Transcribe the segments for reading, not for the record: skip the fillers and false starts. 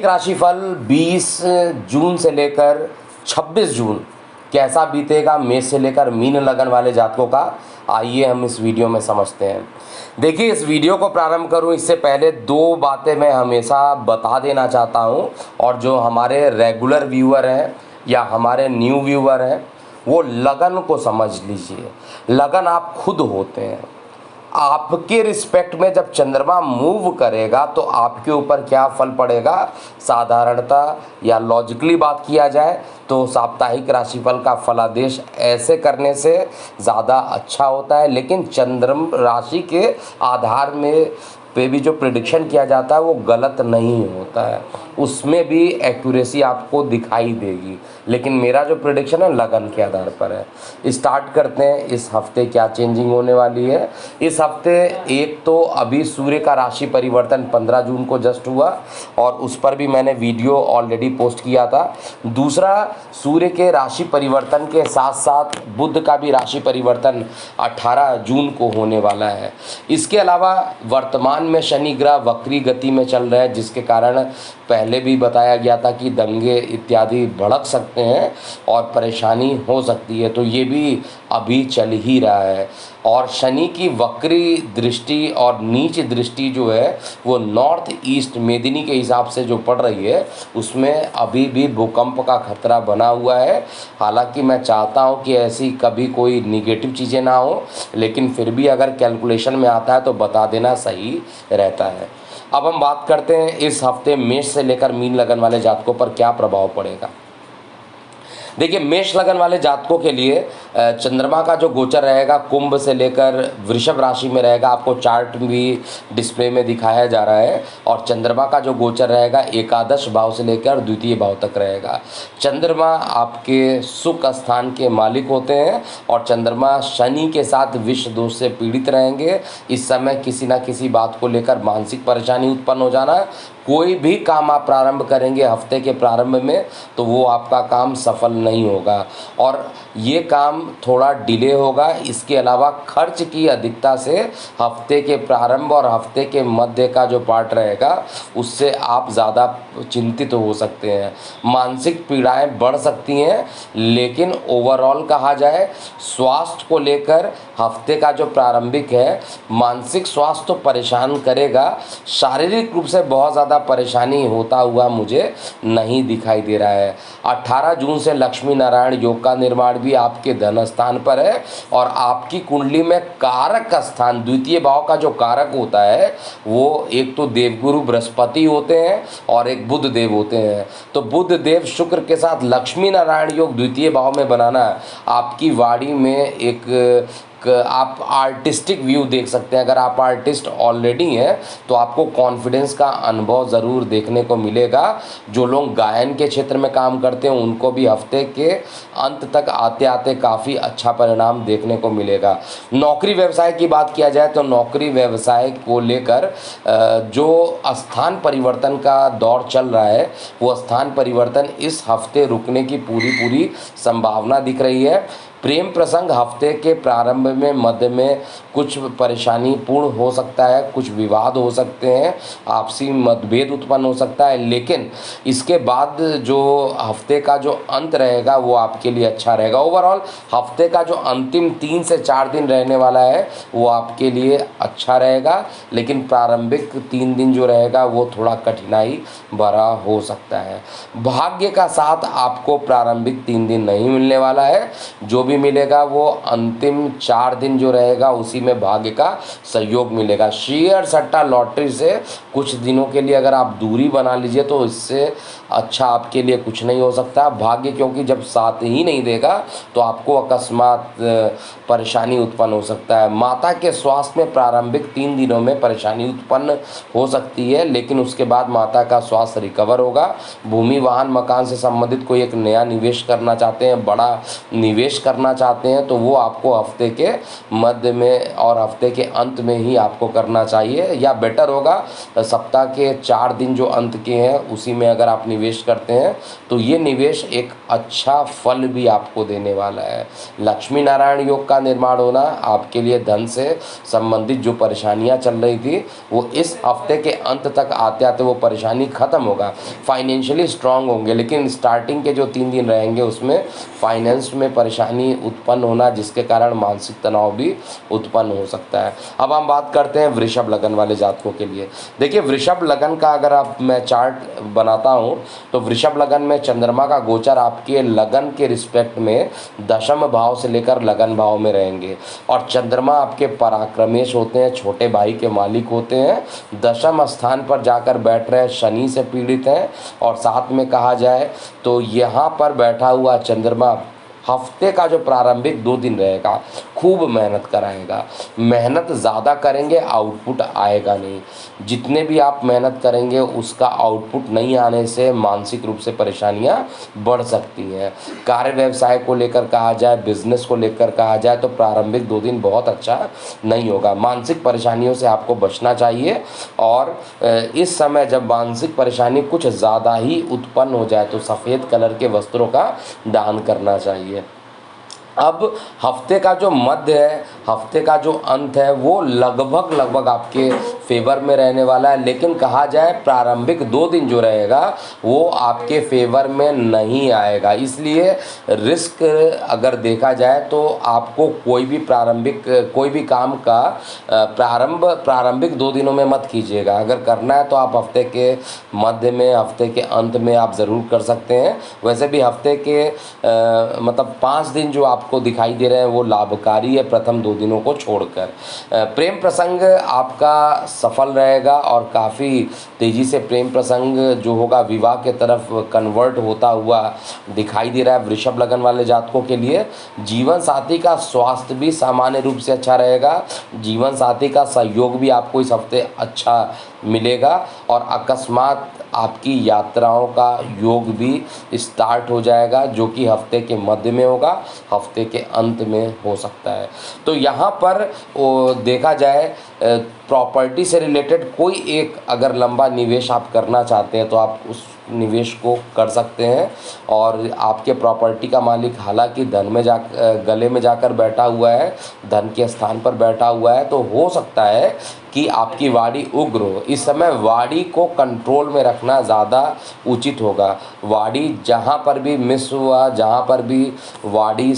साप्ताहिक राशिफल 20 जून से लेकर 26 जून कैसा बीतेगा मेष से लेकर मीन लगन वाले जातकों का, आइए हम इस वीडियो में समझते हैं। देखिए, इस वीडियो को प्रारंभ करूं इससे पहले दो बातें मैं हमेशा बता देना चाहता हूं, और जो हमारे रेगुलर व्यूअर हैं या हमारे न्यू व्यूअर हैं वो लगन को समझ लीजिए। लगन आप खुद होते हैं। आपके रिस्पेक्ट में जब चंद्रमा मूव करेगा तो आपके ऊपर क्या फल पड़ेगा, साधारणतः या लॉजिकली बात किया जाए तो साप्ताहिक राशिफल का फलादेश ऐसे करने से ज़्यादा अच्छा होता है, लेकिन चंद्रम राशि के आधार में पे भी जो प्रिडिक्शन किया जाता है वो गलत नहीं होता है, उसमें भी एक्यूरेसी आपको दिखाई देगी। लेकिन मेरा जो प्रिडिक्शन है लगन के आधार पर है। स्टार्ट करते हैं, इस हफ्ते क्या चेंजिंग होने वाली है। इस हफ्ते एक तो अभी सूर्य का राशि परिवर्तन 15 जून को जस्ट हुआ और उस पर भी मैंने वीडियो ऑलरेडी पोस्ट किया था। दूसरा, सूर्य के राशि परिवर्तन के साथ साथ बुध का भी राशि परिवर्तन 18 जून को होने वाला है। इसके अलावा वर्तमान में शनि ग्रह वक्री गति में चल रहा है, जिसके कारण पहले भी बताया गया था कि दंगे इत्यादि भड़क सकते हैं और परेशानी हो सकती है, तो ये भी अभी चल ही रहा है। और शनि की वक्री दृष्टि और नीच दृष्टि जो है वो नॉर्थ ईस्ट मेदिनी के हिसाब से जो पड़ रही है उसमें अभी भी भूकंप का खतरा बना हुआ है। हालांकि मैं चाहता हूं कि ऐसी कभी कोई निगेटिव चीज़ें ना हो, लेकिन फिर भी अगर कैलकुलेशन में आता है तो बता देना सही रहता है। अब हम बात करते हैं इस हफ्ते मेष से लेकर मीन लगन वाले जातकों पर क्या प्रभाव पड़ेगा। देखिए, मेष लगन वाले जातकों के लिए चंद्रमा का जो गोचर रहेगा कुंभ से लेकर वृषभ राशि में रहेगा। आपको चार्ट भी डिस्प्ले में दिखाया जा रहा है। और चंद्रमा का जो गोचर रहेगा एकादश भाव से लेकर द्वितीय भाव तक रहेगा। चंद्रमा आपके सुख स्थान के मालिक होते हैं और चंद्रमा शनि के साथ विष दोष से पीड़ित रहेंगे। इस समय किसी ना किसी बात को लेकर मानसिक परेशानी उत्पन्न हो जाना। कोई भी काम आप प्रारंभ करेंगे हफ्ते के प्रारंभ में तो वो आपका काम सफल नहीं होगा और ये काम थोड़ा डिले होगा। इसके अलावा खर्च की अधिकता से हफ्ते के प्रारंभ और हफ्ते के मध्य का जो पार्ट रहेगा उससे आप ज़्यादा चिंतित हो सकते हैं। मानसिक पीड़ाएं बढ़ सकती हैं, लेकिन ओवरऑल कहा जाए स्वास्थ्य को लेकर हफ्ते का जो प्रारंभिक है, मानसिक स्वास्थ्य तो परेशान करेगा, शारीरिक रूप से बहुत ज़्यादा परेशानी होता हुआ मुझे नहीं दिखाई दे रहा है। 18 जून से लक्ष्मी नारायण योग का निर्माण भी आपके धन स्थान पर है और आपकी कुंडली में कारक स्थान द्वितीय भाव का जो कारक होता है वो एक तो देवगुरु बृहस्पति होते हैं और एक बुध देव होते हैं। तो बुध देव शुक्र के साथ लक्ष्मी नारायण योग द्वितीय भाव में बनाना आपकी वाणी में एक आप आर्टिस्टिक व्यू देख सकते हैं। अगर आप आर्टिस्ट ऑलरेडी हैं तो आपको कॉन्फिडेंस का अनुभव ज़रूर देखने को मिलेगा। जो लोग गायन के क्षेत्र में काम करते हैं उनको भी हफ्ते के अंत तक आते आते काफ़ी अच्छा परिणाम देखने को मिलेगा। नौकरी व्यवसाय की बात किया जाए तो नौकरी व्यवसाय को लेकर जो स्थान परिवर्तन का दौर चल रहा है वो स्थान परिवर्तन इस हफ्ते रुकने की पूरी संभावना दिख रही है। प्रेम प्रसंग हफ्ते के प्रारंभ में मध्य में कुछ परेशानी पूर्ण हो सकता है, कुछ विवाद हो सकते हैं, आपसी मतभेद उत्पन्न हो सकता है, लेकिन इसके बाद जो हफ्ते का जो अंत रहेगा वो आपके लिए अच्छा रहेगा। ओवरऑल हफ्ते का जो अंतिम 3 से 4 दिन रहने वाला है वो आपके लिए अच्छा रहेगा, लेकिन प्रारंभिक 3 दिन जो रहेगा वो थोड़ा कठिनाई भरा हो सकता है। भाग्य का साथ आपको प्रारंभिक 3 दिन नहीं मिलने वाला है, जो भी मिलेगा वो अंतिम 4 दिन जो रहेगा उसी में भाग्य का सहयोग मिलेगा। शेयर सट्टा लॉटरी से कुछ दिनों के लिए अगर आप दूरी बना लीजिए तो इससे अच्छा आपके लिए कुछ नहीं हो सकता। भाग्य क्योंकि जब साथ ही नहीं देगा तो आपको अकस्मात परेशानी उत्पन्न हो सकता है। माता के स्वास्थ्य में प्रारंभिक 3 दिनों में परेशानी उत्पन्न हो सकती है, लेकिन उसके बाद माता का स्वास्थ्य रिकवर होगा। भूमि वाहन मकान से संबंधित कोई एक नया निवेश करना चाहते हैं, बड़ा निवेश करना चाहते हैं तो वो आपको हफ्ते के मध्य में और हफ्ते के अंत में ही आपको करना चाहिए, या बेटर होगा सप्ताह के 4 दिन जो अंत के हैं उसी में अगर आप निवेश करते हैं तो ये निवेश एक अच्छा फल भी आपको देने वाला है। लक्ष्मी नारायण योग का निर्माण होना आपके लिए धन से संबंधित जो परेशानियां चल रही थी वो इस हफ्ते के अंत तक आते आते वो परेशानी ख़त्म होगा, फाइनेंशियली स्ट्रांग होंगे। लेकिन स्टार्टिंग के जो 3 दिन रहेंगे उसमें फाइनेंस में परेशानी उत्पन्न होना, जिसके कारण मानसिक तनाव भी उत्पन्न हो सकता है। अब हम बात करते हैं वृषभ लगन वाले जातकों के लिए। देखिए वृषभ लगन का अगर मैं चार्ट बनाता हूँ तो वृषभ लगन में चंद्रमा का गोचर आपके लगन के रिस्पेक्ट में दशम भाव से लेकर लगन भाव में रहेंगे, और चंद्रमा आपके पराक्रमेश होते हैं, छोटे भाई के मालिक होते हैं, दशम स्थान पर जाकर बैठ रहे हैं, शनि से पीड़ित हैं। और साथ में कहा जाए तो यहाँ पर बैठा हुआ चंद्रमा हफ्ते का जो प्रारंभिक 2 दिन रहेगा खूब मेहनत कराएगा। मेहनत ज़्यादा करेंगे, आउटपुट आएगा नहीं। जितने भी आप मेहनत करेंगे उसका आउटपुट नहीं आने से मानसिक रूप से परेशानियां बढ़ सकती हैं। कार्य व्यवसाय को लेकर कहा जाए, बिजनेस को लेकर कहा जाए तो प्रारंभिक 2 दिन बहुत अच्छा नहीं होगा। मानसिक परेशानियों से आपको बचना चाहिए, और इस समय जब मानसिक परेशानी कुछ ज़्यादा ही उत्पन्न हो जाए तो सफ़ेद कलर के वस्त्रों का दान करना चाहिए। अब हफ्ते का जो मध्य है, हफ्ते का जो अंत है, वो लगभग आपके फेवर में रहने वाला है। लेकिन कहा जाए प्रारंभिक 2 दिन जो रहेगा वो आपके फेवर में नहीं आएगा। इसलिए रिस्क अगर देखा जाए तो आपको कोई भी काम का प्रारंभिक 2 दिनों में मत कीजिएगा। अगर करना है तो आप हफ्ते के मध्य में, हफ्ते के अंत में आप ज़रूर कर सकते हैं। वैसे भी हफ्ते के मतलब 5 दिन जो आपको दिखाई दे रहे हैं वो लाभकारी है, प्रथम 2 दिनों को छोड़कर। प्रेम प्रसंग आपका सफल रहेगा, और काफ़ी तेज़ी से प्रेम प्रसंग जो होगा विवाह के तरफ कन्वर्ट होता हुआ दिखाई दे रहा है वृषभ लगन वाले जातकों के लिए। जीवन साथी का स्वास्थ्य भी सामान्य रूप से अच्छा रहेगा, जीवन साथी का सहयोग भी आपको इस हफ्ते अच्छा मिलेगा, और अकस्मात आपकी यात्राओं का योग भी स्टार्ट हो जाएगा, जो कि हफ्ते के मध्य में होगा, हफ्ते के अंत में हो सकता है। तो यहाँ पर देखा जाए प्रॉपर्टी से रिलेटेड कोई एक अगर लंबा निवेश आप करना चाहते हैं तो आप उस निवेश को कर सकते हैं। और आपके प्रॉपर्टी का मालिक हालांकि गले में जाकर बैठा हुआ है, धन के स्थान पर बैठा हुआ है, तो हो सकता है कि आपकी वाणी उग्र हो। इस समय वाणी को कंट्रोल में रखना ज़्यादा उचित होगा। वाणी जहाँ पर भी मिस हुआ, जहाँ पर भी वाणी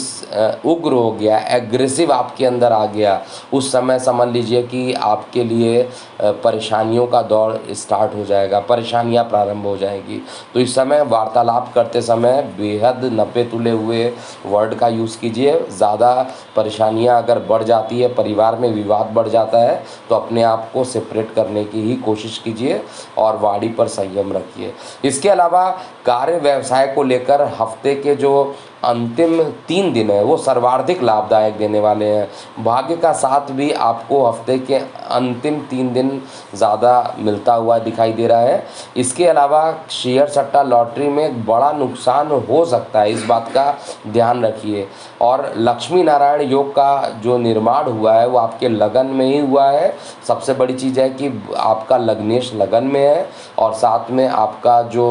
उग्र हो गया, एग्रेसिव आपके अंदर आ गया, उस समय समझ लीजिए कि आपके लिए परेशानियों का दौर स्टार्ट हो जाएगा, परेशानियां प्रारंभ हो जाएगी। तो इस समय वार्तालाप करते समय बेहद नपे तुले हुए वर्ड का यूज़ कीजिए। ज़्यादा परेशानियां अगर बढ़ जाती है, परिवार में विवाद बढ़ जाता है, तो अपने आप को सेपरेट करने की ही कोशिश कीजिए और वाणी पर संयम रखिए। इसके अलावा कार्य व्यवसाय को लेकर हफ्ते के जो अंतिम 3 दिन है वो सर्वाधिक लाभदायक देने वाले हैं। भाग्य का साथ भी आपको हफ्ते के अंतिम 3 दिन ज़्यादा मिलता हुआ दिखाई दे रहा है। इसके अलावा शेयर सट्टा लॉटरी में बड़ा नुकसान हो सकता है, इस बात का ध्यान रखिए। और लक्ष्मी नारायण योग का जो निर्माण हुआ है वो आपके लगन में ही हुआ है। सबसे बड़ी चीज़ है कि आपका लग्नेश लगन में है, और साथ में आपका जो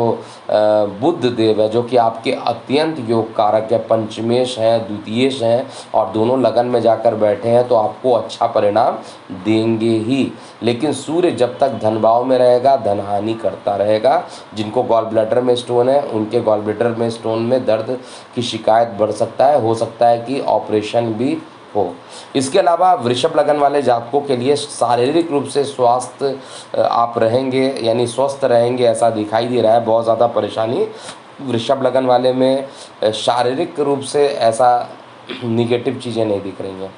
बुध देव है जो कि आपके अत्यंत योग कारक है, पंचमेश हैं, द्वितीयेश हैं, और दोनों लगन में जाकर बैठे हैं, तो आपको अच्छा परिणाम देंगे ही। लेकिन सूर्य जब तक धन भाव में रहेगा धन हानि करता रहेगा। जिनको गॉल ब्लैडर में स्टोन है उनके गॉल ब्लैडर में स्टोन में दर्द की शिकायत बढ़ सकता है, हो सकता है कि ऑपरेशन भी हो। इसके अलावा वृषभ लगन वाले जातकों के लिए शारीरिक रूप से स्वास्थ्य आप रहेंगे, यानी स्वस्थ रहेंगे ऐसा दिखाई दे रहा है। बहुत ज़्यादा परेशानी वृषभ लगन वाले में शारीरिक रूप से ऐसा निगेटिव चीज़ें नहीं दिख रही हैं।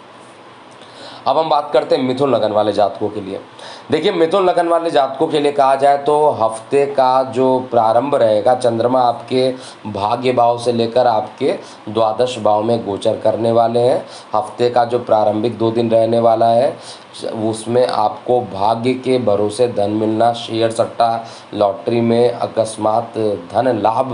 अब हम बात करते हैं मिथुन लगन वाले जातकों के लिए। देखिए मिथुन लगन वाले जातकों के लिए कहा जाए तो हफ्ते का जो प्रारंभ रहेगा, चंद्रमा आपके भाग्य भाव से लेकर आपके द्वादश भाव में गोचर करने वाले हैं। हफ्ते का जो प्रारंभिक 2 दिन रहने वाला है उसमें आपको भाग्य के भरोसे धन मिलना, शेयर सट्टा लॉटरी में अकस्मात धन लाभ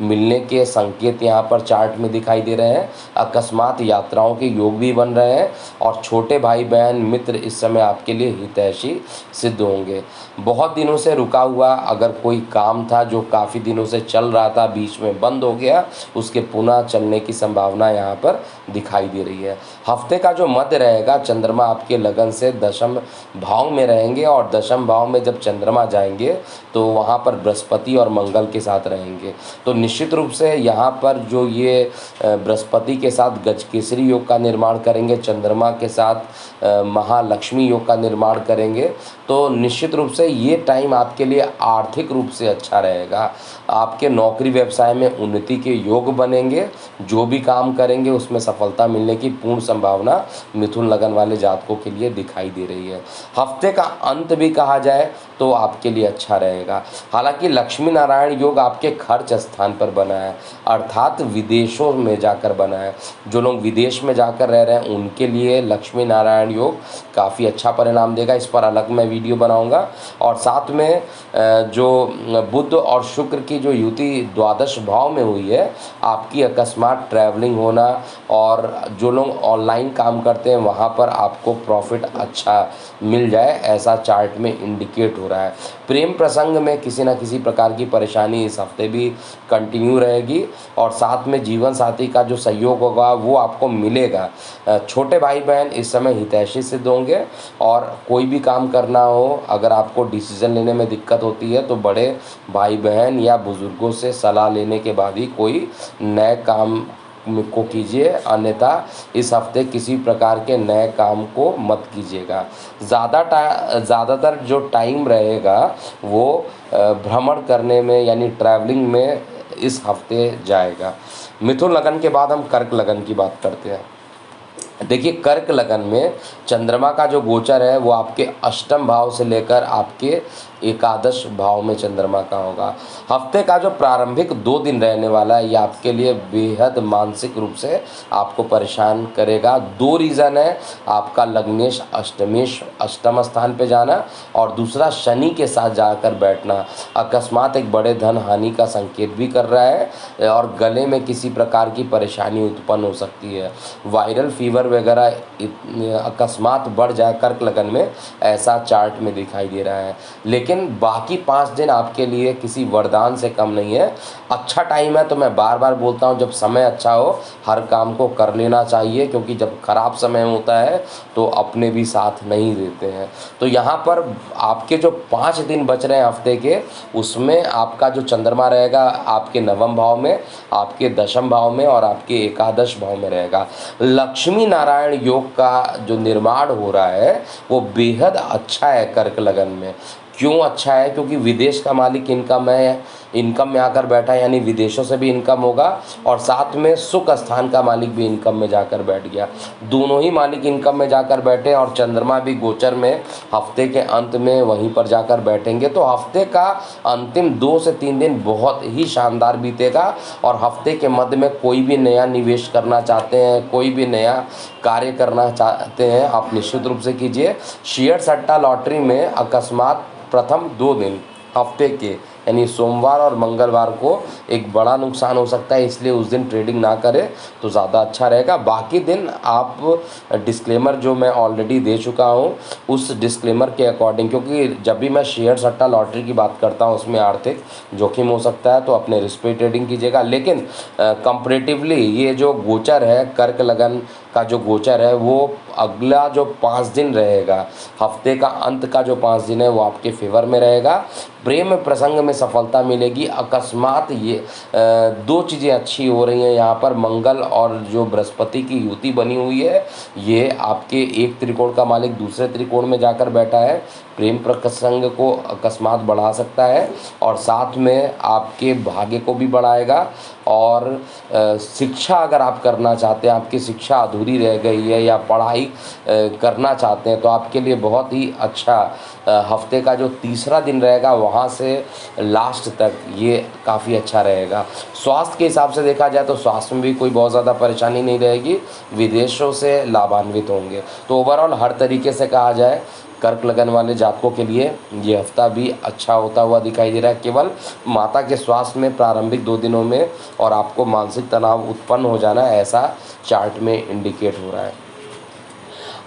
मिलने के संकेत यहाँ पर चार्ट में दिखाई दे रहे हैं। अकस्मात यात्राओं के योग भी बन रहे हैं, और छोटे भाई बहन मित्र इस समय आपके लिए हितैषी सिद्ध होंगे। बहुत दिनों से रुका हुआ अगर कोई काम था जो काफ़ी दिनों से चल रहा था, बीच में बंद हो गया, उसके पुनः चलने की संभावना यहाँ पर दिखाई दे रही है। हफ्ते का जो मध्य रहेगा, चंद्रमा आपके लगन से दशम भाव में रहेंगे और दशम भाव में जब चंद्रमा जाएंगे तो वहाँ पर बृहस्पति और मंगल के साथ रहेंगे। तो निश्चित रूप से यहाँ पर जो ये बृहस्पति के साथ गजकेसरी योग का निर्माण करेंगे, चंद्रमा के साथ महालक्ष्मी योग का निर्माण करेंगे, तो निश्चित रूप से ये टाइम आपके लिए आर्थिक रूप से अच्छा रहेगा। आपके नौकरी व्यवसाय में उन्नति के योग बनेंगे, जो भी काम करेंगे उसमें सफलता मिलने की पूर्ण संभावना मिथुन लगन वाले जातकों के लिए दिखाई दे रही है। हफ्ते का अंत भी कहा जाए तो आपके लिए अच्छा रहेगा। हालांकि लक्ष्मी नारायण योग आपके खर्च स्थान पर बना है, अर्थात विदेशों में जाकर बना है। जो लोग विदेश में जाकर रह रहे हैं उनके लिए लक्ष्मी नारायण योग काफ़ी अच्छा परिणाम देगा। इस पर अलग मैं वीडियो बनाऊंगा। और साथ में जो बुध और शुक्र की जो युति द्वादश भाव में हुई है, आपकी अकस्मात ट्रैवलिंग होना और जो लोग ऑनलाइन काम करते हैं वहाँ पर आपको प्रॉफिट अच्छा मिल जाए, ऐसा चार्ट में इंडिकेट हो रहा है। प्रेम प्रसंग में किसी न किसी प्रकार की परेशानी इस हफ्ते भी कंटिन्यू रहेगी और साथ में जीवन साथी का जो सहयोग होगा वो आपको मिलेगा। छोटे भाई बहन इस समय हितैषी सिद्ध होंगे और कोई भी काम करना हो, अगर आपको डिसीजन लेने में दिक्कत होती है तो बड़े भाई बहन या बुज़ुर्गों से सलाह लेने के बाद ही कोई नए काम को कीजिए, अन्यथा इस हफ्ते किसी प्रकार के नए काम को मत कीजिएगा। ज़्यादातर जो टाइम रहेगा वो भ्रमण करने में यानी ट्रैवलिंग में इस हफ्ते जाएगा। मिथुन लगन के बाद हम कर्क लगन की बात करते हैं। देखिए, कर्क लगन में चंद्रमा का जो गोचर है वो आपके अष्टम भाव से लेकर आपके एकादश भाव में चंद्रमा का होगा। हफ्ते का जो प्रारंभिक 2 दिन रहने वाला है ये आपके लिए बेहद मानसिक रूप से आपको परेशान करेगा। 2 रीज़न है, आपका लग्नेश अष्टमेश अष्टम स्थान पे जाना और दूसरा शनि के साथ जाकर बैठना अकस्मात एक बड़े धन हानि का संकेत भी कर रहा है और गले में किसी प्रकार की परेशानी उत्पन्न हो सकती है। वायरल फीवर वगैरह अकस्मात बढ़ जाए कर्क लगन में, ऐसा चार्ट में दिखाई दे रहा है। लेकिन बाकी 5 दिन आपके लिए किसी वरदान से कम नहीं है। अच्छा टाइम है, तो मैं बार बार बोलता हूँ जब समय अच्छा हो हर काम को कर लेना चाहिए, क्योंकि जब खराब समय होता है तो अपने भी साथ नहीं देते हैं। तो यहाँ पर आपके जो 5 दिन बच रहे हैं हफ्ते के, उसमें आपका जो चंद्रमा रहेगा आपके नवम भाव में, आपके दशम भाव में और आपके एकादश भाव में रहेगा। लक्ष्मी नारायण योग का जो निर्माण हो रहा है वो बेहद अच्छा है कर्क लगन में। क्यों अच्छा है? क्योंकि विदेश का मालिक इनकम में आकर बैठा है, यानी विदेशों से भी इनकम होगा और साथ में सुख स्थान का मालिक भी इनकम में जाकर बैठ गया। दोनों ही मालिक इनकम में जाकर बैठे और चंद्रमा भी गोचर में हफ्ते के अंत में वहीं पर जाकर बैठेंगे। तो हफ्ते का अंतिम 2 से 3 दिन बहुत ही शानदार बीतेगा और हफ्ते के मध्य में कोई भी नया निवेश करना चाहते हैं, कोई भी नया कार्य करना चाहते हैं, आप निश्चित रूप से कीजिए। शेयर सट्टा लॉटरी में अकस्मात प्रथम 2 दिन हफ्ते के यानी सोमवार और मंगलवार को एक बड़ा नुकसान हो सकता है, इसलिए उस दिन ट्रेडिंग ना करें तो ज़्यादा अच्छा रहेगा। बाकी दिन आप डिस्क्लेमर जो मैं ऑलरेडी दे चुका हूँ उस डिस्क्लेमर के अकॉर्डिंग, क्योंकि जब भी मैं शेयर सट्टा लॉटरी की बात करता हूँ उसमें आर्थिक जोखिम हो सकता है, तो अपने रिस्क पे ट्रेडिंग कीजिएगा। लेकिन कंपैरेटिवली ये जो गोचर है कर्क लगन का जो गोचर है वो अगला जो 5 दिन रहेगा, हफ्ते का अंत का जो 5 दिन है वो आपके फेवर में रहेगा। प्रेम प्रसंग में सफलता मिलेगी। अकस्मात ये 2 चीज़ें अच्छी हो रही हैं यहाँ पर, मंगल और जो बृहस्पति की युति बनी हुई है, ये आपके एक त्रिकोण का मालिक दूसरे त्रिकोण में जाकर बैठा है, प्रेम प्रसंग को अकस्मात बढ़ा सकता है और साथ में आपके भाग्य को भी बढ़ाएगा। और शिक्षा अगर आप करना चाहते हैं, आपकी शिक्षा अधूरी रह गई है या पढ़ाई करना चाहते हैं, तो आपके लिए बहुत ही अच्छा हफ्ते का जो तीसरा दिन रहेगा वहाँ से लास्ट तक ये काफ़ी अच्छा रहेगा। स्वास्थ्य के हिसाब से देखा जाए तो स्वास्थ्य में भी कोई बहुत ज़्यादा परेशानी नहीं रहेगी, विदेशों से लाभान्वित होंगे। तो ओवरऑल हर तरीके से कहा जाए कर्क लगन वाले जातकों के लिए ये हफ्ता भी अच्छा होता हुआ दिखाई दे रहा है। केवल माता के स्वास्थ्य में प्रारंभिक 2 दिनों में और आपको मानसिक तनाव उत्पन्न हो जाना, ऐसा चार्ट में इंडिकेट हो रहा है।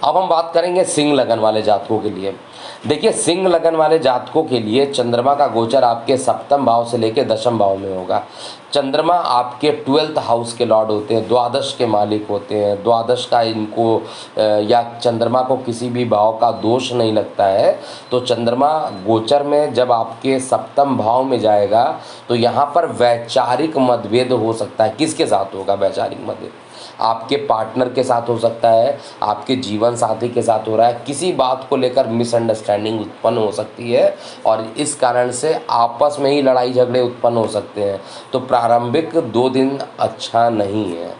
अब हम बात करेंगे सिंह लगन वाले जातकों के लिए। देखिए सिंह लगन वाले जातकों के लिए चंद्रमा का गोचर आपके सप्तम भाव से लेकर दशम भाव में होगा। चंद्रमा आपके 12th हाउस के लॉर्ड होते हैं, द्वादश के मालिक होते हैं। द्वादश का इनको या चंद्रमा को किसी भी भाव का दोष नहीं लगता है। तो चंद्रमा गोचर में जब आपके सप्तम भाव में जाएगा तो यहाँ पर वैचारिक मतभेद हो सकता है। किसके साथ होगा वैचारिक मतभेद? आपके पार्टनर के साथ हो सकता है, आपके जीवन साथी के साथ हो रहा है। किसी बात को लेकर मिसअंडरस्टैंडिंग उत्पन्न हो सकती है और इस कारण से आपस में ही लड़ाई झगड़े उत्पन्न हो सकते हैं। तो प्रारंभिक 2 दिन अच्छा नहीं है।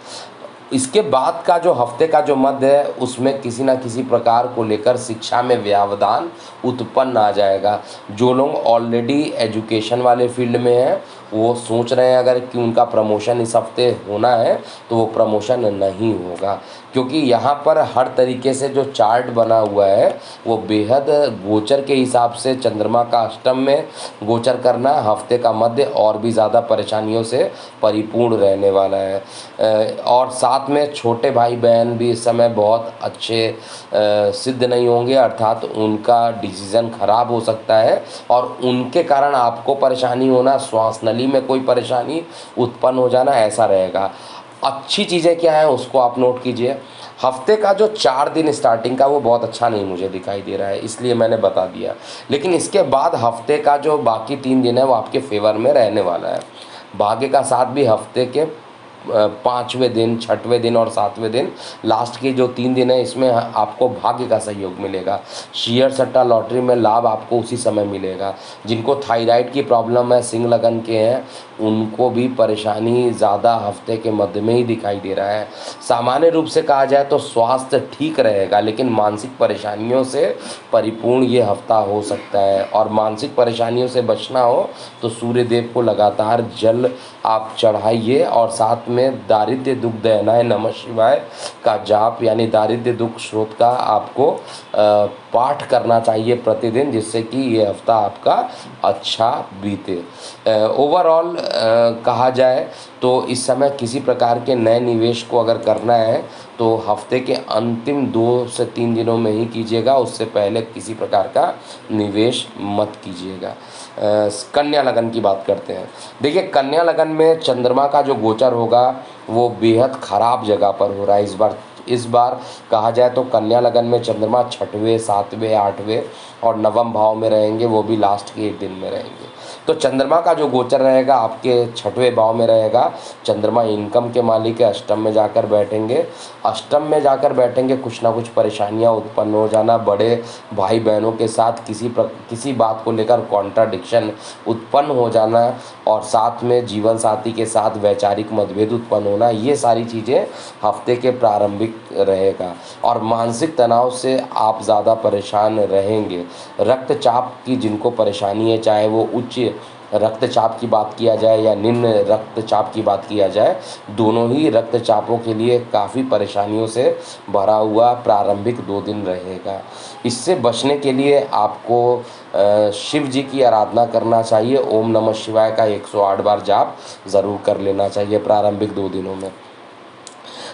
इसके बाद का जो हफ्ते का जो मध्य है उसमें किसी ना किसी प्रकार को लेकर शिक्षा में व्यवधान उत्पन्न आ जाएगा। जो लोग ऑलरेडी एजुकेशन वाले फील्ड में हैं वो सोच रहे हैं अगर कि उनका प्रमोशन इस हफ्ते होना है तो वो प्रमोशन नहीं होगा, क्योंकि यहाँ पर हर तरीके से जो चार्ट बना हुआ है वो बेहद गोचर के हिसाब से चंद्रमा का अष्टम में गोचर करना हफ्ते का मध्य और भी ज़्यादा परेशानियों से परिपूर्ण रहने वाला है। और साथ में छोटे भाई बहन भी इस समय बहुत अच्छे सिद्ध नहीं होंगे, अर्थात उनका डिसीज़न खराब हो सकता है और उनके कारण आपको परेशानी होना, श्वास नली में कोई परेशानी उत्पन्न हो जाना, ऐसा रहेगा। अच्छी चीज़ें क्या है उसको आप नोट कीजिए। हफ्ते का जो 4 दिन स्टार्टिंग का वो बहुत अच्छा नहीं मुझे दिखाई दे रहा है, इसलिए मैंने बता दिया। लेकिन इसके बाद हफ्ते का जो बाकी 3 दिन है वो आपके फेवर में रहने वाला है। भाग्य का साथ भी हफ्ते के 5वें दिन, 6वें दिन और 7वें दिन, लास्ट के जो 3 दिन है इसमें आपको भाग्य का सहयोग मिलेगा। शेयर सट्टा लॉटरी में लाभ आपको उसी समय मिलेगा। जिनको थायराइड की प्रॉब्लम है, सिंह लगन के हैं, उनको भी परेशानी ज़्यादा हफ्ते के मध्य में ही दिखाई दे रहा है। सामान्य रूप से कहा जाए तो स्वास्थ्य ठीक रहेगा, लेकिन मानसिक परेशानियों से परिपूर्ण ये हफ्ता हो सकता है। और मानसिक परेशानियों से बचना हो तो सूर्य देव को लगातार जल आप चढ़ाइए और साथ में दारिद्र्य दुख दहनाय नमः शिवाय का जाप यानी दारिद्र्य दुख स्रोत का आपको पाठ करना चाहिए प्रतिदिन, जिससे कि ये हफ्ता आपका अच्छा बीते। ओवरऑल कहा जाए तो इस समय किसी प्रकार के नए निवेश को अगर करना है तो हफ्ते के अंतिम 2 से 3 दिनों में ही कीजिएगा, उससे पहले किसी प्रकार का निवेश मत कीजिएगा। कन्या लगन की बात करते हैं। देखिए कन्या लगन में चंद्रमा का जो गोचर होगा वो बेहद ख़राब जगह पर हो रहा है इस बार कहा जाए तो कन्या लगन में चंद्रमा 6वें, 7वें, 8वें और 9वें भाव में रहेंगे, वो भी लास्ट के 1 दिन में रहेंगे। तो चंद्रमा का जो गोचर रहेगा आपके 6वें भाव में रहेगा। चंद्रमा इनकम के मालिक है, अष्टम में जाकर बैठेंगे। अष्टम में जाकर बैठेंगे कुछ ना कुछ परेशानियां उत्पन्न हो जाना, बड़े भाई बहनों के साथ किसी बात को लेकर कॉन्ट्राडिक्शन उत्पन्न हो जाना और साथ में जीवन साथी के साथ वैचारिक मतभेद उत्पन्न होना, ये सारी चीज़ें हफ्ते के प्रारंभिक रहेगा। और मानसिक तनाव से आप ज़्यादा परेशान रहेंगे। रक्तचाप की जिनको परेशानी है, चाहे वो उच्च रक्तचाप की बात किया जाए या निम्न रक्तचाप की बात किया जाए, दोनों ही रक्तचापों के लिए काफ़ी परेशानियों से भरा हुआ प्रारंभिक 2 दिन रहेगा। इससे बचने के लिए आपको शिव जी की आराधना करना चाहिए। ओम नमः शिवाय का 108 बार जाप ज़रूर कर लेना चाहिए प्रारंभिक 2 दिनों में।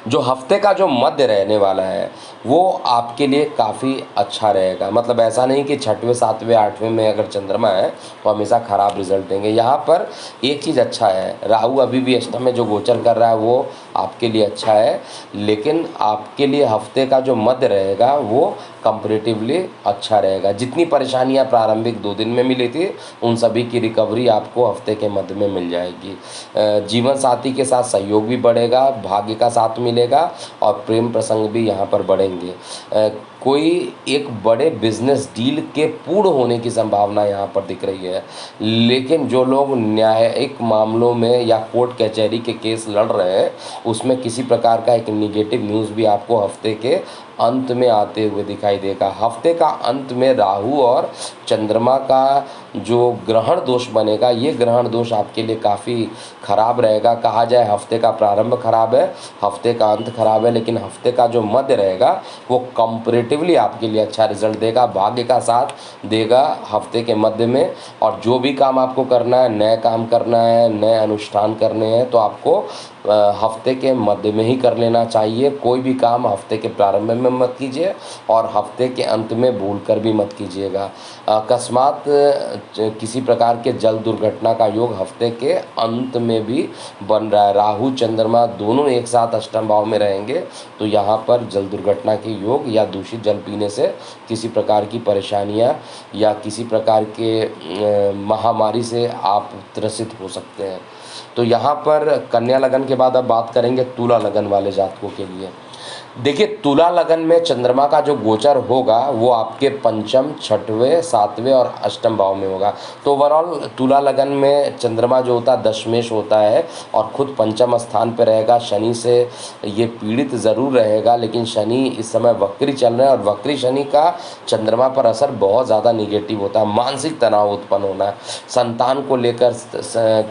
जो हफ्ते का जो मध्य रहने वाला है वो आपके लिए काफ़ी अच्छा रहेगा। मतलब ऐसा नहीं कि 6वें, 7वें, 8वें में अगर चंद्रमा है तो हमेशा ख़राब रिजल्ट देंगे। यहाँ पर एक चीज़ अच्छा है, राहु अभी भी अष्टम में जो गोचर कर रहा है वो आपके लिए अच्छा है, लेकिन आपके लिए हफ्ते का जो मध्य रहेगा वो कंपैरेटिवली अच्छा रहेगा। जितनी परेशानियाँ प्रारंभिक 2 दिन में मिली थी उन सभी की रिकवरी आपको हफ्ते के मध्य में मिल जाएगी। जीवन साथी के साथ सहयोग भी बढ़ेगा, भाग्य का साथ मिलेगा और प्रेम प्रसंग भी यहाँ पर बढ़ेंगे। कोई एक बड़े बिजनेस डील के पूर्ण होने की संभावना यहाँ पर दिख रही है। लेकिन जो लोग न्यायिक मामलों में या कोर्ट कचहरी के केस लड़ रहे हैं उसमें किसी प्रकार का एक निगेटिव न्यूज़ भी आपको हफ्ते के अंत में आते हुए दिखाई देगा। हफ्ते का अंत में राहु और चंद्रमा का जो ग्रहण दोष बनेगा, ये ग्रहण दोष आपके लिए काफ़ी ख़राब रहेगा। कहा जाए हफ्ते का प्रारंभ खराब है, हफ्ते का अंत खराब है, लेकिन हफ्ते का जो मध्य रहेगा वो कंपैरेटिव पॉजिटिवली आपके लिए अच्छा रिजल्ट देगा, भाग्य का साथ देगा हफ्ते के मध्य में। और जो भी काम आपको करना है, नए काम करना है, नए अनुष्ठान करने हैं, तो आपको हफ्ते के मध्य में ही कर लेना चाहिए। कोई भी काम हफ्ते के प्रारंभ में मत कीजिए और हफ्ते के अंत में भूल कर भी मत कीजिएगा। अकस्मात किसी प्रकार के जल दुर्घटना का योग हफ्ते के अंत में भी बन रहा है। राहु चंद्रमा दोनों एक साथ अष्टम भाव में रहेंगे, तो यहाँ पर जल दुर्घटना के योग या दूषित जल पीने से किसी प्रकार की परेशानियाँ या किसी प्रकार के महामारी से आप त्रसित हो सकते हैं। तो यहाँ पर कन्या लगन के बाद अब बात करेंगे तुला लगन वाले जातकों के लिए। देखिए, तुला लगन में चंद्रमा का जो गोचर होगा वो आपके पंचम, छठवें, सातवें और अष्टम भाव में होगा। तो ओवरऑल तुला लगन में चंद्रमा जो होता है दशमेश होता है और खुद पंचम स्थान पर रहेगा। शनि से ये पीड़ित ज़रूर रहेगा, लेकिन शनि इस समय वक्री चल रहे हैं और वक्री शनि का चंद्रमा पर असर बहुत ज़्यादा निगेटिव होता है। मानसिक तनाव उत्पन्न होना, संतान को लेकर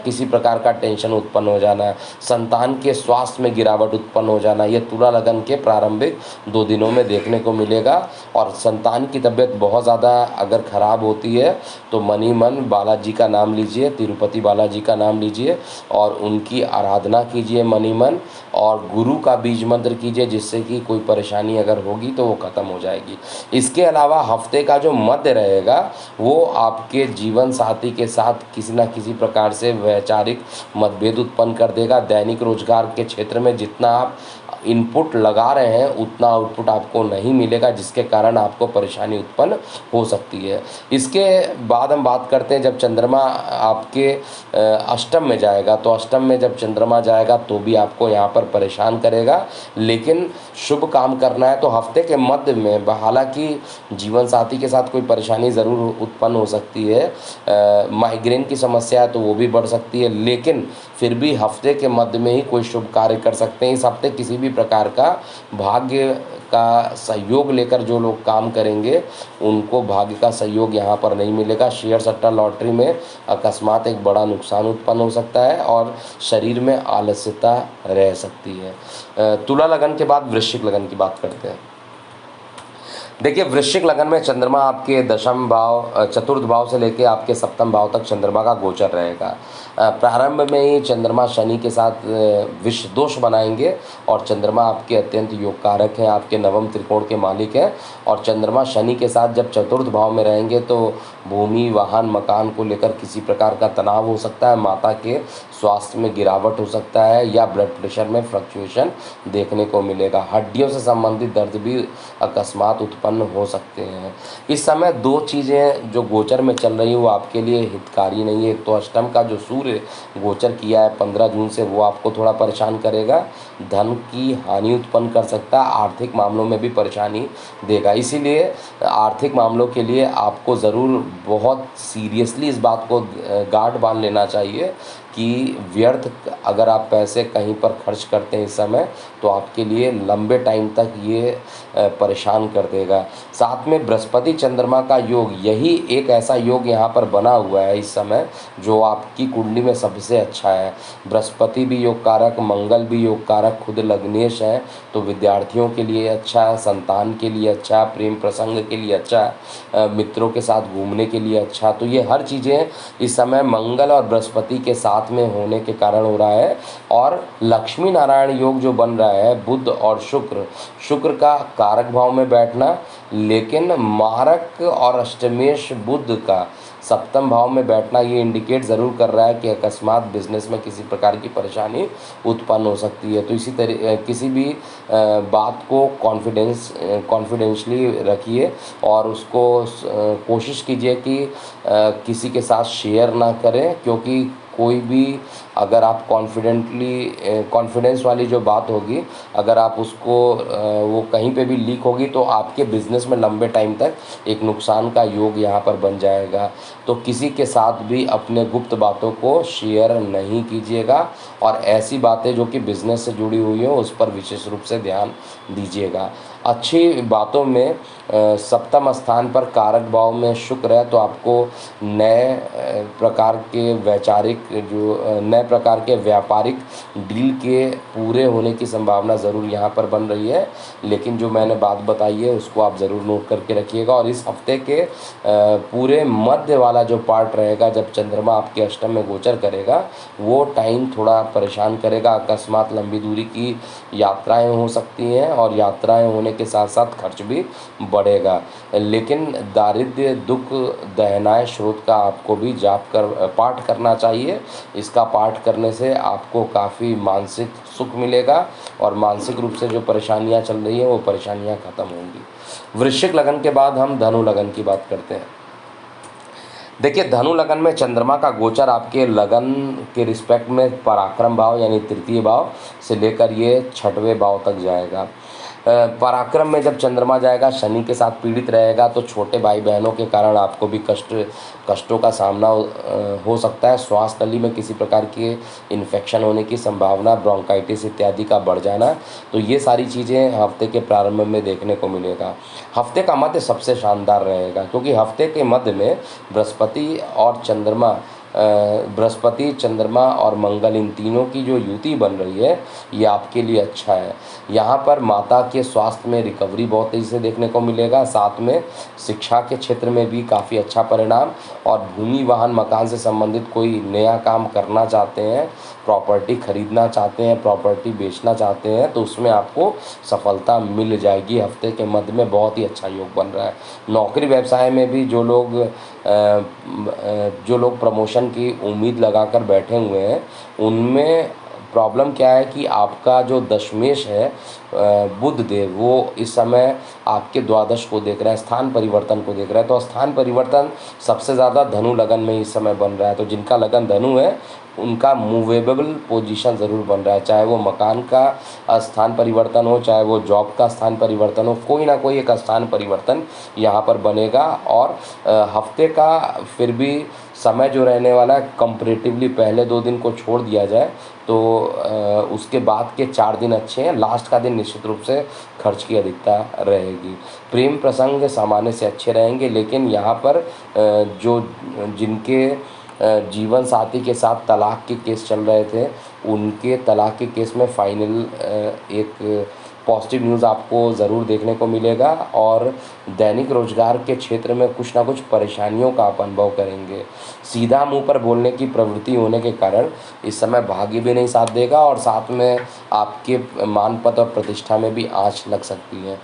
किसी प्रकार का टेंशन उत्पन्न हो जाना, संतान के स्वास्थ्य में गिरावट उत्पन्न हो जाना, ये तुला लगन के प्रारंभिक 2 दिनों में देखने को मिलेगा। और संतान की तबीयत बहुत ज़्यादा अगर ख़राब होती है तो मनी मन बालाजी का नाम लीजिए, तिरुपति बालाजी का नाम लीजिए और उनकी आराधना कीजिए मनी मन, और गुरु का बीज मंत्र कीजिए, जिससे कि कोई परेशानी अगर होगी तो वो ख़त्म हो जाएगी। इसके अलावा हफ्ते का जो मध्य रहेगा वो आपके जीवन साथी के साथ किसी न किसी प्रकार से वैचारिक मतभेद उत्पन्न कर देगा। दैनिक रोजगार के क्षेत्र में जितना आप इनपुट लगा रहे हैं उतना आउटपुट आपको नहीं मिलेगा, जिसके कारण आपको परेशानी उत्पन्न हो सकती है। इसके बाद हम बात करते हैं जब चंद्रमा आपके अष्टम में जाएगा, तो अष्टम में जब चंद्रमा जाएगा तो भी आपको यहाँ पर परेशान करेगा, लेकिन शुभ काम करना है तो हफ्ते के मध्य में, हालांकि जीवन साथी के साथ कोई परेशानी ज़रूर उत्पन्न हो सकती है, माइग्रेन की समस्या है तो वो भी बढ़ सकती है, लेकिन फिर भी हफ्ते के मध्य में ही कोई शुभ कार्य कर सकते हैं। इस हफ्ते किसी भी प्रकार का भाग्य का सहयोग लेकर जो लोग काम करेंगे उनको भाग्य का सहयोग यहाँ पर नहीं मिलेगा। शेयर सट्टा लॉटरी में अकस्मात एक बड़ा नुकसान उत्पन्न हो सकता है और शरीर में आलस्यता रह सकती है। तुला लगन के बाद वृश्चिक लगन की बात करते हैं। देखिए, वृश्चिक लगन में चंद्रमा आपके दशम भाव, चतुर्थ भाव से लेकर आपके सप्तम भाव तक चंद्रमा का गोचर रहेगा। प्रारंभ में ही चंद्रमा शनि के साथ विष दोष बनाएंगे और चंद्रमा आपके अत्यंत योग कारक हैं, आपके नवम त्रिकोण के मालिक हैं। और चंद्रमा शनि के साथ जब चतुर्थ भाव में रहेंगे तो भूमि, वाहन, मकान को लेकर किसी प्रकार का तनाव हो सकता है, माता के स्वास्थ्य में गिरावट हो सकता है या ब्लड प्रेशर में फ्लक्चुएशन देखने को मिलेगा। हड्डियों से संबंधित दर्द भी अकस्मात उत्पन्न हो सकते हैं। इस समय 2 चीज़ें जो गोचर में चल रही हैं वो आपके लिए हितकारी नहीं है। एक तो अष्टम का जो सूर्य गोचर किया है 15 जून से, वो आपको थोड़ा परेशान करेगा, धन की हानि उत्पन्न कर सकता है, आर्थिक मामलों में भी परेशानी देगा। इसीलिए आर्थिक मामलों के लिए आपको ज़रूर बहुत सीरियसली इस बात को गांठ बांध लेना चाहिए कि व्यर्थ अगर आप पैसे कहीं पर खर्च करते हैं इस समय तो आपके लिए लंबे टाइम तक ये परेशान कर देगा। साथ में बृहस्पति चंद्रमा का योग, यही एक ऐसा योग यहाँ पर बना हुआ है इस समय जो आपकी कुंडली में सबसे अच्छा है। बृहस्पति भी योग कारक, मंगल भी योग कारक, खुद लग्नेश है, तो विद्यार्थियों के लिए अच्छा है, संतान के लिए अच्छा है, प्रेम प्रसंग के लिए अच्छा है, मित्रों के साथ घूमने के लिए अच्छा। तो ये हर चीज़ें इस समय मंगल और बृहस्पति के साथ में होने के कारण हो रहा है। और लक्ष्मी नारायण योग जो बन रहा है बुध और शुक्र का कारक भाव में बैठना, लेकिन मारक और अष्टमेश बुध का सप्तम भाव में बैठना, ये इंडिकेट ज़रूर कर रहा है कि अकस्मात बिजनेस में किसी प्रकार की परेशानी उत्पन्न हो सकती है। तो इसी तरह किसी भी बात को कॉन्फिडेंशली रखिए और उसको कोशिश कीजिए कि किसी के साथ शेयर ना करें, क्योंकि कोई भी अगर आप कॉन्फिडेंस वाली जो बात होगी, अगर आप उसको वो कहीं पे भी लीक होगी तो आपके बिज़नेस में लंबे टाइम तक एक नुकसान का योग यहाँ पर बन जाएगा। तो किसी के साथ भी अपने गुप्त बातों को शेयर नहीं कीजिएगा और ऐसी बातें जो कि बिज़नेस से जुड़ी हुई हो उस पर विशेष रूप से ध्यान दीजिएगा। अच्छी बातों में सप्तम स्थान पर कारक भाव में शुक्र है, तो आपको नए प्रकार के वैचारिक जो नए प्रकार के व्यापारिक डील के पूरे होने की संभावना ज़रूर यहाँ पर बन रही है। लेकिन जो मैंने बात बताई है उसको आप ज़रूर नोट करके रखिएगा। और इस हफ्ते के पूरे मध्य वाला जो पार्ट रहेगा, जब चंद्रमा आपके अष्टम में गोचर करेगा, वो टाइम थोड़ा परेशान करेगा। अकस्मात लंबी दूरी की यात्राएं हो सकती हैं और यात्राएं होने के साथ साथ खर्च भी बढ़ेगा। लेकिन दारिद्र्य दुख दहनाए स्रोत का आपको भी पाठ करना चाहिए। इसका पाठ करने से आपको काफ़ी मानसिक सुख मिलेगा और मानसिक रूप से जो परेशानियां चल रही हैं वो परेशानियां खत्म होंगी। वृश्चिक लगन के बाद हम धनु लगन की बात करते हैं। देखिए, धनु लगन में चंद्रमा का गोचर आपके लगन के रिस्पेक्ट में पराक्रम भाव यानी तृतीय भाव से लेकर ये छठवें भाव तक जाएगा। पराक्रम में जब चंद्रमा जाएगा, शनि के साथ पीड़ित रहेगा, तो छोटे भाई बहनों के कारण आपको भी कष्टों का सामना हो सकता है। श्वास नली में किसी प्रकार के इन्फेक्शन होने की संभावना, ब्रोंकाइटिस इत्यादि का बढ़ जाना, तो ये सारी चीज़ें हफ्ते के प्रारंभ में देखने को मिलेगा। हफ्ते का मध्य सबसे शानदार रहेगा, क्योंकि हफ्ते के मध्य में बृहस्पति, चंद्रमा और मंगल, इन तीनों की जो युति बन रही है, ये आपके लिए अच्छा है। यहाँ पर माता के स्वास्थ्य में रिकवरी बहुत तेज़ी से देखने को मिलेगा। साथ में शिक्षा के क्षेत्र में भी काफ़ी अच्छा परिणाम, और भूमि वाहन मकान से संबंधित कोई नया काम करना चाहते हैं, प्रॉपर्टी खरीदना चाहते हैं, प्रॉपर्टी बेचना चाहते हैं, तो उसमें आपको सफलता मिल जाएगी। हफ्ते के मध्य में बहुत ही अच्छा योग बन रहा है। नौकरी व्यवसाय में भी जो लोग प्रमोशन की उम्मीद लगाकर बैठे हुए हैं, उनमें प्रॉब्लम क्या है कि आपका जो दशमेश है बुध देव, वो इस समय आपके द्वादश को देख रहा है, स्थान परिवर्तन को देख रहा है। तो स्थान परिवर्तन सबसे ज़्यादा धनु लगन में इस समय बन रहा है। तो जिनका लगन धनु है उनका मूवेबल पोजीशन ज़रूर बन रहा है, चाहे वो मकान का स्थान परिवर्तन हो, चाहे वो जॉब का स्थान परिवर्तन हो, कोई ना कोई एक स्थान परिवर्तन यहाँ पर बनेगा। और हफ्ते का फिर भी समय जो रहने वाला है, कंपैरेटिवली पहले 2 दिन को छोड़ दिया जाए तो उसके बाद के 4 दिन अच्छे हैं। लास्ट का दिन निश्चित रूप से खर्च की अधिकता रहेगी। प्रेम प्रसंग सामान्य से अच्छे रहेंगे, लेकिन यहाँ पर जिनके जीवन साथी के साथ तलाक के केस चल रहे थे, उनके तलाक के केस में फाइनल एक पॉजिटिव न्यूज़ आपको ज़रूर देखने को मिलेगा। और दैनिक रोजगार के क्षेत्र में कुछ ना कुछ परेशानियों का आप अनुभव करेंगे। सीधा मुंह पर बोलने की प्रवृत्ति होने के कारण इस समय भाग्य भी नहीं साथ देगा, और साथ में आपके मान पद और प्रतिष्ठा में भी आंच लग सकती है।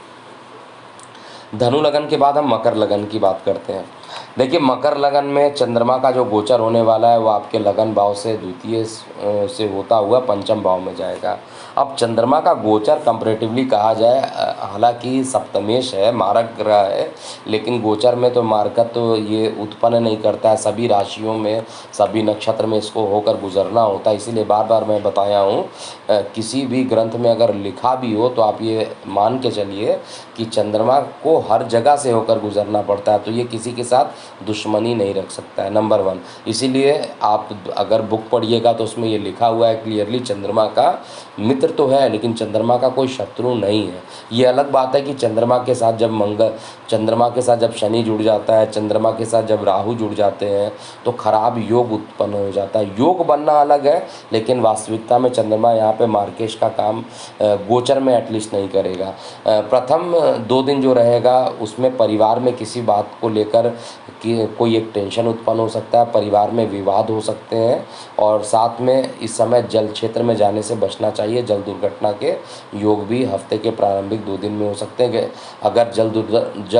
धनु लगन के बाद हम मकर लगन की बात करते हैं। देखिए, मकर लगन में चंद्रमा का जो गोचर होने वाला है वो आपके लगन भाव से द्वितीय से होता हुआ पंचम भाव में जाएगा। अब चंद्रमा का गोचर कंपैरेटिवली कहा जाए, हालांकि सप्तमेश है, मारक ग्रह है, लेकिन गोचर में तो मारकत्व तो ये उत्पन्न नहीं करता है। सभी राशियों में, सभी नक्षत्र में इसको होकर गुजरना होता है। इसीलिए बार बार मैं बताया हूँ, किसी भी ग्रंथ में अगर लिखा भी हो तो आप ये मान के चलिए कि चंद्रमा को हर जगह से होकर गुजरना पड़ता है, तो ये किसी के साथ दुश्मनी नहीं रख सकता है, नंबर 1। इसीलिए आप अगर बुक पढ़िएगा तो उसमें ये लिखा हुआ है क्लियरली, चंद्रमा का मित्र तो है लेकिन चंद्रमा का कोई शत्रु नहीं है। ये अलग बात है कि चंद्रमा के साथ जब शनि जुड़ जाता है, चंद्रमा के साथ जब राहु जुड़ जाते हैं, तो खराब योग उत्पन्न हो जाता है। योग बनना अलग है, लेकिन वास्तविकता में चंद्रमा यहाँ पे मार्केश का काम गोचर में एटलीस्ट नहीं करेगा। प्रथम 2 दिन जो रहेगा उसमें परिवार में किसी बात को लेकर कि कोई एक टेंशन उत्पन्न हो सकता है, परिवार में विवाद हो सकते हैं, और साथ में इस समय जल क्षेत्र में जाने से बचना चाहिए। जल दुर्घटना के योग भी हफ्ते के प्रारंभिक 2 दिन में हो सकते हैं। अगर जल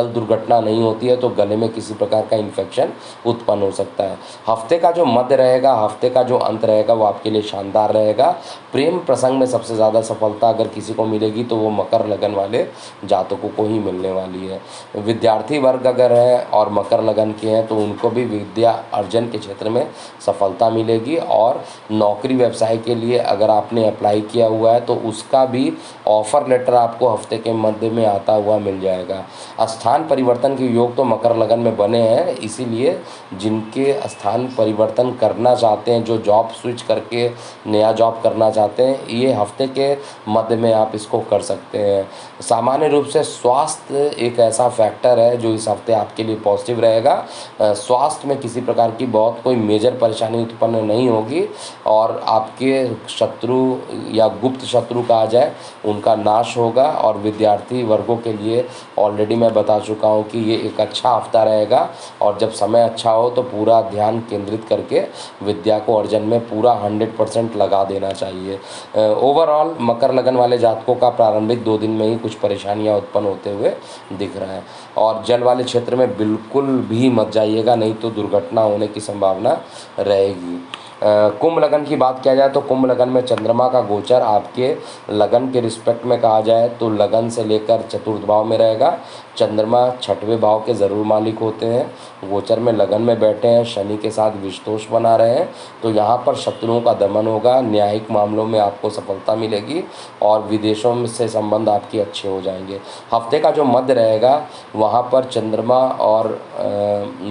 दुर्घटना नहीं होती है तो गले में किसी प्रकार का इन्फेक्शन उत्पन्न हो सकता है। हफ्ते का जो मध्य रहेगा, हफ्ते का जो अंत रहेगा, वो आपके लिए शानदार रहेगा। प्रेम प्रसंग में सबसे ज़्यादा सफलता अगर किसी को मिलेगी तो वो मकर लगन वाले जातकों को ही मिलने वाली है। विद्यार्थी वर्ग अगर है और मकर लगन के हैं तो उनको भी विद्या अर्जन के क्षेत्र में सफलता मिलेगी। और नौकरी व्यवसाय के लिए अगर आपने अप्लाई किया हुआ है तो उसका भी ऑफ़र लेटर आपको हफ्ते के मध्य में आता हुआ मिल जाएगा। स्थान परिवर्तन के योग तो मकर लगन में बने हैं, इसीलिए जिनके स्थान परिवर्तन करना चाहते हैं, जो जॉब स्विच करके नया जॉब करना चाहते हैं, ये हफ्ते के मध्य में आप इसको कर सकते हैं। सामान्य रूप से स्वास्थ्य एक ऐसा फैक्टर है जो इस हफ्ते आपके लिए पॉजिटिव रहेगा। स्वास्थ्य में किसी प्रकार की बहुत कोई मेजर परेशानी उत्पन्न नहीं होगी और आपके शत्रु या गुप्त शत्रु कहा जाए उनका नाश होगा। और विद्यार्थी वर्गों के लिए ऑलरेडी मैं बता चुका हूँ कि ये एक अच्छा हफ्ता रहेगा और जब समय अच्छा हो तो पूरा ध्यान केंद्रित करके विद्या को अर्जन में पूरा 100% लगा देना चाहिए। ओवरऑल मकर लगन वाले जातकों का प्रारंभिक 2 दिन में ही कुछ परेशानियां उत्पन्न होते हुए दिख रहा है और जल वाले क्षेत्र में बिल्कुल भी मत जाइएगा, नहीं तो दुर्घटना होने की संभावना रहेगी। कुंभ लगन की बात किया जाए तो कुंभ लगन में चंद्रमा का गोचर आपके लगन के रिस्पेक्ट में कहा जाए तो लगन से लेकर चतुर्थ भाव में रहेगा। चंद्रमा 6वें भाव के ज़रूर मालिक होते हैं। गोचर में लगन में बैठे हैं, शनि के साथ विषदोष बना रहे हैं, तो यहाँ पर शत्रुओं का दमन होगा। न्यायिक मामलों में आपको सफलता मिलेगी और विदेशों से संबंध आपके अच्छे हो जाएंगे। हफ्ते का जो मध्य रहेगा वहाँ पर चंद्रमा और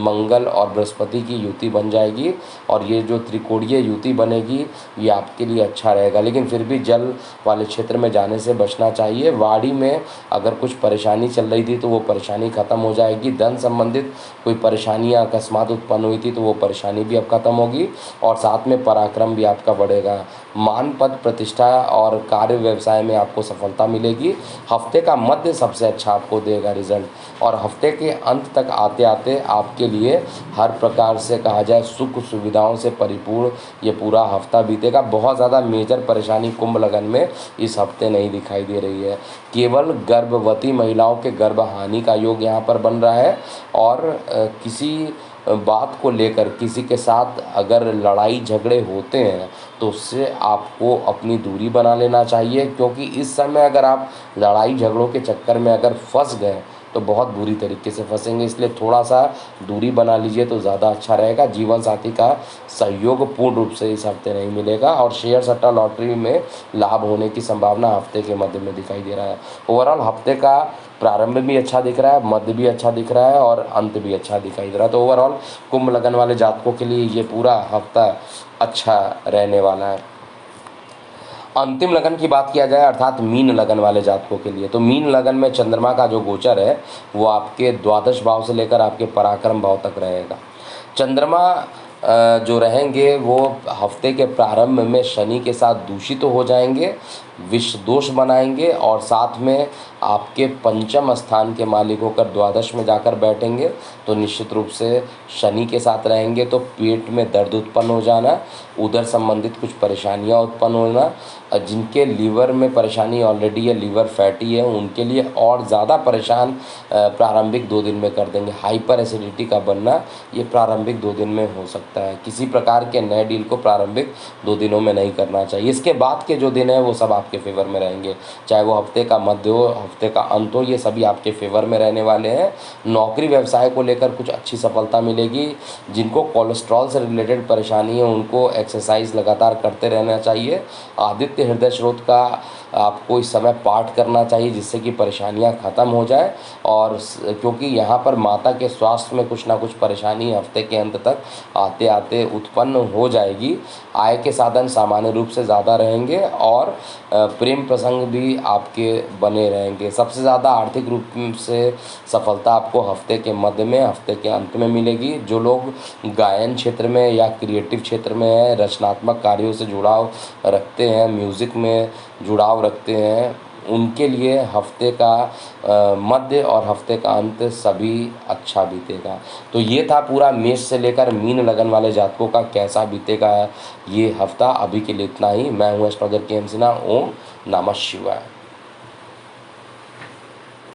मंगल और बृहस्पति की युति बन जाएगी और ये जो त्रिकोणीय युति बनेगी ये आपके लिए अच्छा रहेगा। लेकिन फिर भी जल वाले क्षेत्र में जाने से बचना चाहिए। वाड़ी में अगर कुछ परेशानी चल रही थी तो वो परेशानी ख़त्म हो जाएगी। धन संबंधित कोई परेशानियां अकस्मात उत्पन्न हुई थी तो वो परेशानी भी अब ख़त्म होगी और साथ में पराक्रम भी आपका बढ़ेगा। मान पद प्रतिष्ठा और कार्य व्यवसाय में आपको सफलता मिलेगी। हफ्ते का मध्य सबसे अच्छा आपको देगा रिजल्ट और हफ्ते के अंत तक आते आते आपके लिए हर प्रकार से कहा जाए सुख सुविधाओं से परिपूर्ण ये पूरा हफ्ता बीतेगा। बहुत ज़्यादा मेजर परेशानी कुंभ लगन में इस हफ्ते नहीं दिखाई दे रही है। केवल गर्भवती महिलाओं के गर्भहानि का योग यहाँ पर बन रहा है और किसी बात को लेकर किसी के साथ अगर लड़ाई झगड़े होते हैं तो उससे आपको अपनी दूरी बना लेना चाहिए, क्योंकि इस समय अगर आप लड़ाई झगड़ों के चक्कर में अगर फंस गए तो बहुत बुरी तरीके से फंसेंगे। इसलिए थोड़ा सा दूरी बना लीजिए तो ज़्यादा अच्छा रहेगा। जीवन साथी का सहयोग पूर्ण रूप से इस हफ्ते नहीं मिलेगा और शेयर सट्टा लॉटरी में लाभ होने की संभावना हफ्ते के मध्य में दिखाई दे रहा है। ओवरऑल हफ्ते का प्रारंभ भी अच्छा दिख रहा है, मध्य भी अच्छा दिख रहा है और अंत भी अच्छा दिखाई दे रहा है। तो ओवरऑल कुंभ लगन वाले जातकों के लिए ये पूरा हफ्ता अच्छा रहने वाला है। अंतिम लगन की बात किया जाए अर्थात मीन लगन वाले जातकों के लिए, तो मीन लगन में चंद्रमा का जो गोचर है वो आपके द्वादश भाव से लेकर आपके पराक्रम भाव तक रहेगा। चंद्रमा जो रहेंगे वो हफ्ते के प्रारंभ में शनि के साथ दूषित हो जाएंगे, विष दोष बनाएंगे और साथ में आपके पंचम स्थान के मालिक होकर द्वादश में जाकर बैठेंगे। तो निश्चित रूप से शनि के साथ रहेंगे तो पेट में दर्द उत्पन्न हो जाना, उधर संबंधित कुछ परेशानियां उत्पन्न होना, जिनके लीवर में परेशानी ऑलरेडी है, लीवर फैटी है, उनके लिए और ज़्यादा परेशान प्रारंभिक 2 दिन में कर देंगे। हाइपर एसिडिटी का बनना ये प्रारंभिक 2 दिन में हो सकता है। किसी प्रकार के नए डील को प्रारंभिक 2 दिनों में नहीं करना चाहिए। इसके बाद के जो दिन है वो सब आपके फेवर में रहेंगे, चाहे वो हफ्ते का मध्य हो, हफ्ते का अंत हो, ये सभी आपके फेवर में रहने वाले हैं। नौकरी व्यवसाय को लेकर कुछ अच्छी सफलता मिलेगी। जिनको कोलेस्ट्रॉल से रिलेटेड परेशानी है उनको एक्सरसाइज लगातार करते रहना चाहिए। आदित्य हृदय स्रोत का आपको इस समय पाठ करना चाहिए जिससे कि परेशानियां ख़त्म हो जाए और क्योंकि यहाँ पर माता के स्वास्थ्य में कुछ ना कुछ परेशानी हफ्ते के अंत तक आते आते उत्पन्न हो जाएगी। आय के साधन सामान्य रूप से ज़्यादा रहेंगे और प्रेम प्रसंग भी आपके बने रहेंगे। सबसे ज़्यादा आर्थिक रूप से सफलता आपको हफ्ते के मध्य में, हफ्ते के अंत में मिलेगी। जो लोग गायन क्षेत्र में या क्रिएटिव क्षेत्र में है, रचनात्मक कार्यों से जुड़ाव रखते हैं, म्यूज़िक में जुड़ाव रखते हैं, उनके लिए हफ्ते का मध्य और हफ्ते का अंत सभी अच्छा बीतेगा। तो ये था पूरा मेष से लेकर मीन लगन वाले जातकों का कैसा बीतेगा ये हफ्ता। अभी के लिए इतना ही। मैं हूँ एस्ट्रोलॉजर के एम सिन्हा। ओम नमः शिवाय।